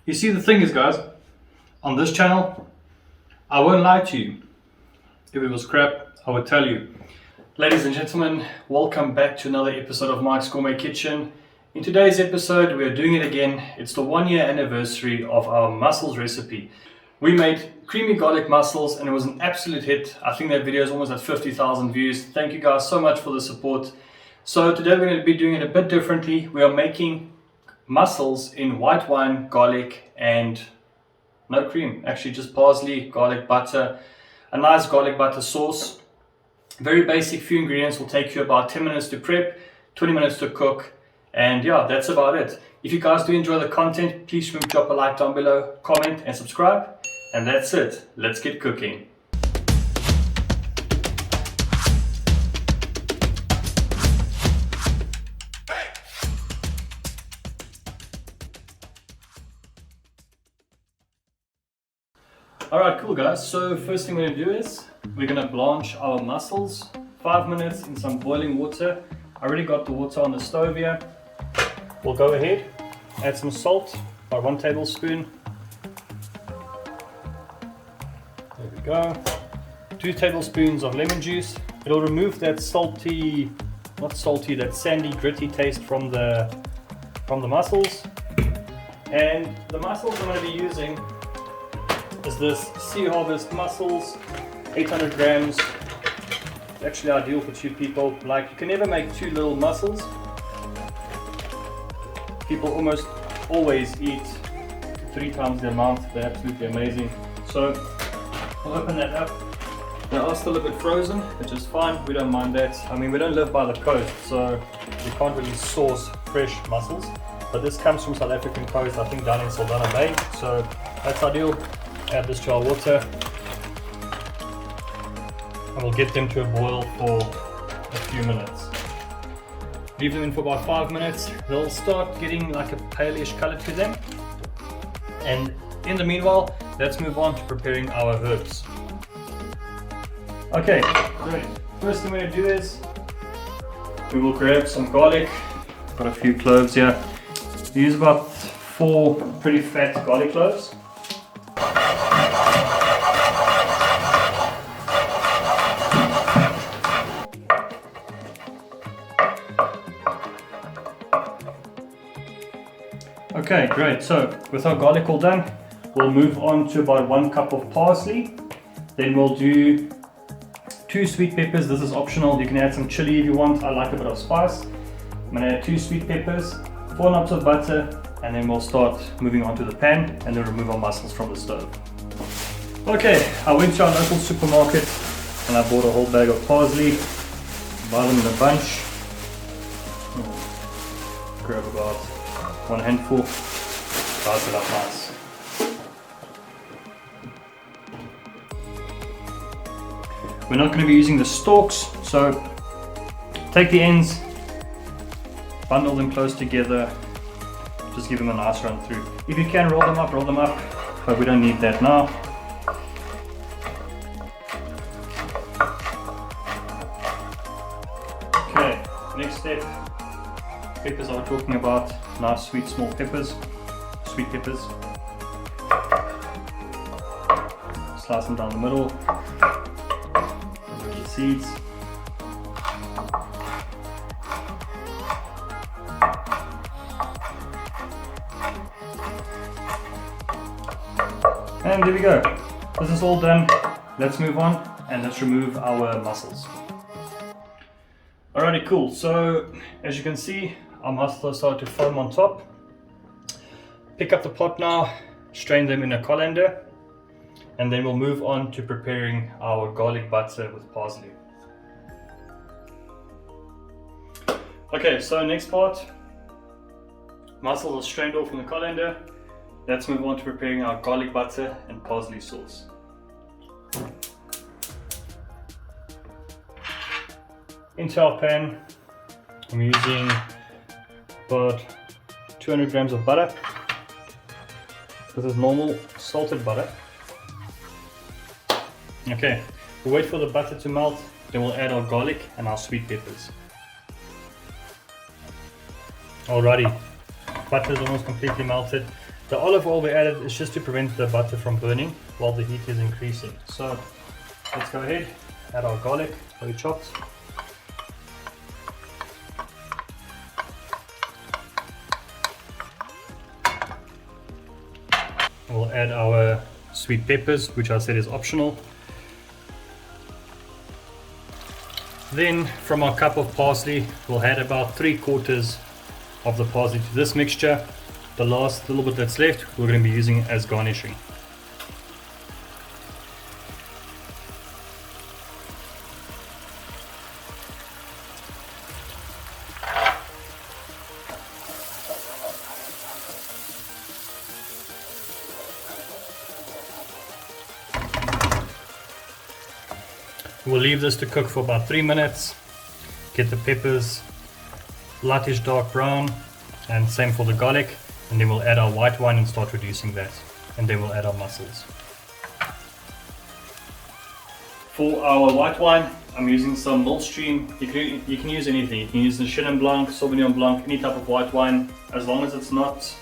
You see, the thing is, guys, on this channel, I won't lie to you. If it was crap, I would tell you. Ladies and gentlemen, welcome back to another episode of Mike's Gourmet Kitchen. In today's episode, we are doing it again. It's the 1-year anniversary of our mussels recipe. We made creamy garlic mussels and it was an absolute hit. I think that video is almost at 50,000 views. Thank you guys so much for the support. So today we're going to be doing it a bit differently. We are making mussels in white wine, garlic and no cream. Actually just parsley, garlic butter, a nice garlic butter sauce. Very basic, few ingredients, will take you about 10 minutes to prep, 20 minutes to cook. And yeah, that's about it. If you guys do enjoy the content, please remember to drop a like down below, comment and subscribe. And that's it. Let's get cooking. Alright, cool guys. So first thing we're going to do is we're going to blanch our mussels. 5 minutes in some boiling water. I already got the water on the stove here. We'll go ahead, add some salt, about 1 tablespoon. There we go. 2 tablespoons of lemon juice. It'll remove that salty, that sandy, gritty taste from the mussels. And the mussels I'm going to be using is this Sea Harvest mussels, 800 grams. It's actually ideal for 2 people. Like, you can never make too little mussels. People almost always eat 3 times the amount. They're absolutely amazing. So we'll open that up. They are still a bit frozen, which is fine. We don't mind that. I mean, we don't live by the coast, so we can't really source fresh mussels. But this comes from South African coast, I think down in Saldanha Bay. So that's ideal. Add this to our water. And we'll get them to a boil for a few minutes. Leave them in for about 5 minutes. They'll start getting like a palish color to them. And in the meanwhile, let's move on to preparing our herbs. Okay, great. First thing we're going to do is we will grab some garlic. Got a few cloves here. Use about 4 pretty fat garlic cloves. Okay, great. So with our garlic all done, we'll move on to about 1 cup of parsley. Then we'll do 2 sweet peppers. This is optional. You can add some chili if you want. I like a bit of spice. I'm going to add 2 sweet peppers, 4 knobs of butter, and then we'll start moving on to the pan and then remove our mussels from the stove. Okay, I went to our local supermarket and I bought a whole bag of parsley. Buy them in a bunch. Grab about 1 handful, dice it up nice. We're not going to be using the stalks, so take the ends, bundle them close together, just give them a nice run through. If you can roll them up, but we don't need that now. Okay, next step, peppers I was talking about. Nice sweet small peppers, sweet peppers. Slice them down the middle. Remove the seeds. And there we go. This is all done. Let's move on and let's remove our mussels. Alrighty, cool. So as you can see, our mussels start to foam on top. Pick up the pot now, strain them in a colander, and then we'll move on to preparing our garlic butter with parsley. Okay, so next part, mussels are strained off from the colander. Let's move on to preparing our garlic butter and parsley sauce. Into our pan, I'm using about 200 grams of butter. This is normal salted butter. Okay, we'll wait for the butter to melt, then we'll add our garlic and our sweet peppers. Alrighty, butter is almost completely melted. The olive oil we added is just to prevent the butter from burning while the heat is increasing. So let's go ahead, add our garlic that we chopped. We'll add our sweet peppers, which I said is optional. Then from our cup of parsley, we'll add about 3/4 of the parsley to this mixture. The last little bit that's left, we're going to be using as garnishing. We'll leave this to cook for about 3 minutes, get the peppers lightish dark brown, and same for the garlic, and then we'll add our white wine and start reducing that, and then we'll add our mussels. For our white wine, I'm using some Blanching. You can use anything. You can use the Chenin Blanc, Sauvignon Blanc, any type of white wine, as long as it's not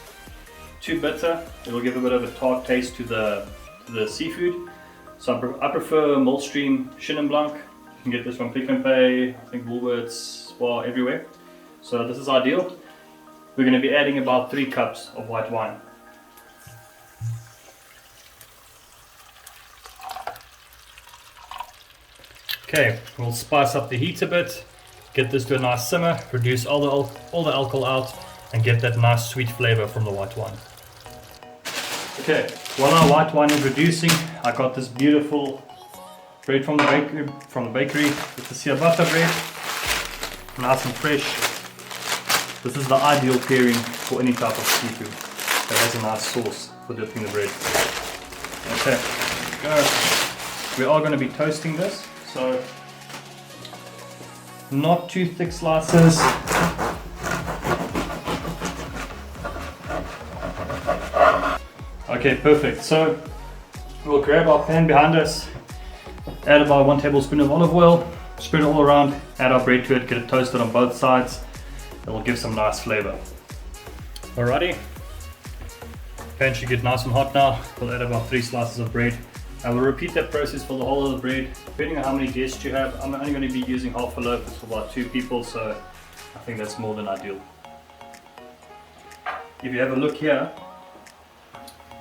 too bitter. It'll give a bit of a tart taste to the seafood. So I prefer Blanching Chenin Blanc. You can get this from Pick n Pay, I think Woolworths, Spar, everywhere. So this is ideal. We're going to be adding about 3 cups of white wine. Okay, we'll spice up the heat a bit, get this to a nice simmer, reduce all the alcohol out, and get that nice sweet flavor from the white wine. Okay, while our white wine is reducing, I got this beautiful bread from the bakery. It's the ciabatta bread, nice and fresh. This is the ideal pairing for any type of seafood that has a nice sauce for dipping the bread. Okay, we are going to be toasting this, so not too thick slices. Okay, perfect. So we'll grab our pan behind us, add about 1 tablespoon of olive oil, spread it all around, add our bread to it, get it toasted on both sides. It will give some nice flavor. Alrighty, pan should get nice and hot now. We'll add about 3 slices of bread. I will repeat that process for the whole of the bread. Depending on how many guests you have, I'm only going to be using half a loaf. It's for about 2 people, so I think that's more than ideal. If you have a look here,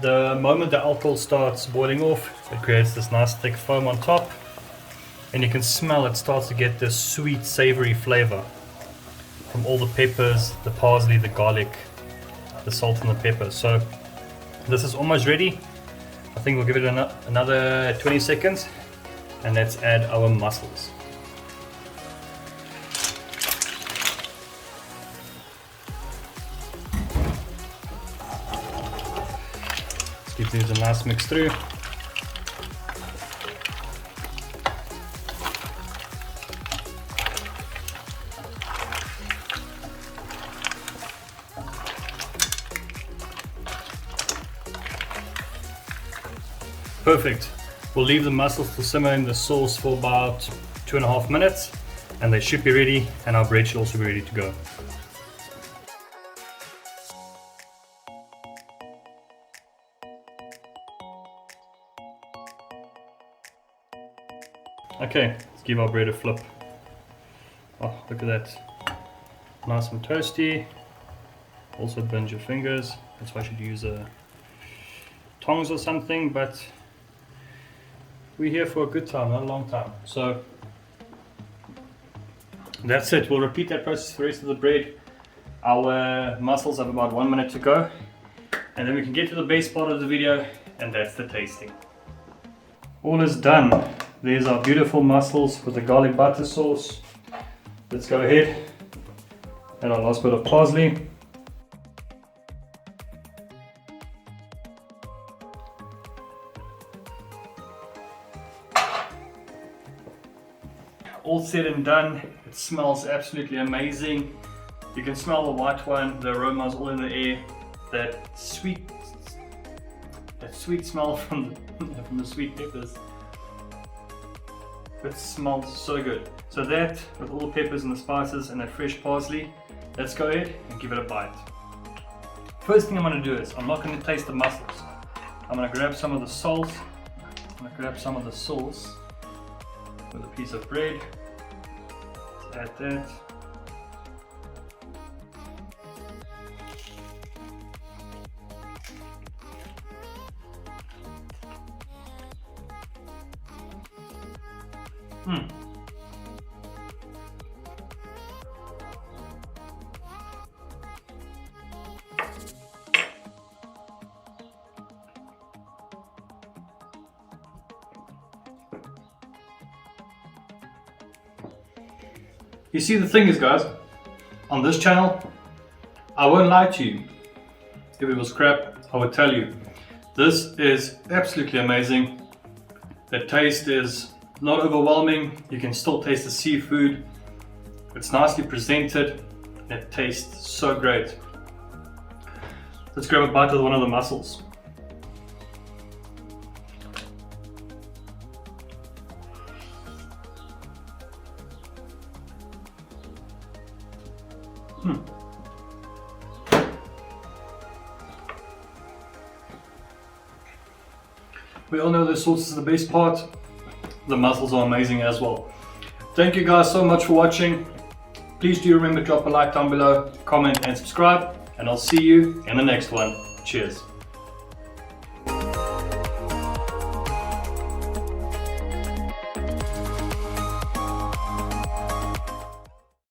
the moment the alcohol starts boiling off, it creates this nice thick foam on top, and you can smell it starts to get this sweet savory flavor from all the peppers, the parsley, the garlic, the salt and the pepper. So this is almost ready. I think we'll give it another 20 seconds, and let's add our mussels. Give these a nice mix through. Perfect. We'll leave the mussels to simmer in the sauce for about 2.5 minutes, and they should be ready, and our bread should also be ready to go. Okay, let's give our bread a flip. Oh, look at that. Nice and toasty. Also burns your fingers. That's why I should use tongs or something, but we're here for a good time, not a long time. So that's it. We'll repeat that process for the rest of the bread. Our mussels have about 1 minute to go, and then we can get to the best part of the video, and that's the tasting. All is done. There's our beautiful mussels with the garlic butter sauce. Let's go ahead and our last bit of parsley. All said and done, it smells absolutely amazing. You can smell the white wine, the aroma is all in the air. That sweet smell from the sweet peppers. It smells so good. So that, with all the peppers and the spices and that fresh parsley, let's go ahead and give it a bite. First thing I'm going to do is, I'm not going to taste the mussels. I'm going to grab some of the salt. I'm going to grab some of the sauce with a piece of bread. Let's add that. You see, the thing is, guys, on this channel, I won't lie to you. If it was crap, I would tell you. This is absolutely amazing. The taste is not overwhelming. You can still taste the seafood. It's nicely presented. It tastes so great. Let's grab a bite of one of the mussels. We all know the sauce is the best part. The mussels are amazing as well. Thank you guys so much for watching. Please do remember to drop a like down below, comment and subscribe, and I'll see you in the next one. Cheers.